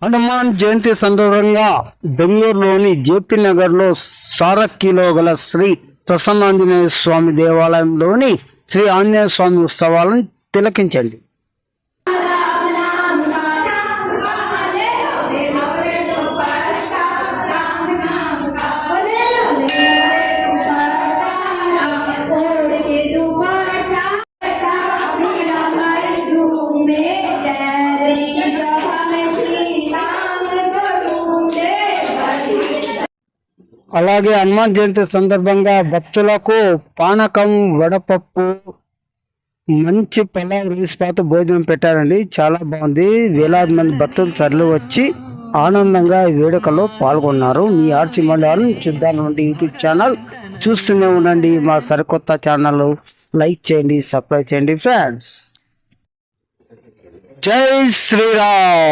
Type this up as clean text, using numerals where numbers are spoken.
హనుమాన్ జయంతి సందర్భంగా బెంగళూరులోని జేపీ నగర్లో సారక్కిలో గల శ్రీ ప్రసన్నాంజనేయ స్వామి దేవాలయంలోని శ్రీ ఆంజనేయ స్వామి ఉత్సవాలను తిలకించండి. అలాగే హనుమాన్ జయంతి సందర్భంగా భక్తులకు పానకం, వడపప్పు, మంచి పలావ్, రైస్ పాత భోజనం పెట్టారండి. చాలా బాగుంది. వేలాది మంది భక్తులు తరలి వచ్చి ఆనందంగా ఈ వేడుకలో పాల్గొన్నారు. మీ ఆర్చి మండలం చూద్దాం యూట్యూబ్ ఛానల్ చూస్తూనే ఉండండి. మా సరికొత్త ఛానల్ లైక్ చేయండి, సబ్స్క్రైబ్ చేయండి ఫ్రెండ్స్. జై శ్రీరామ్.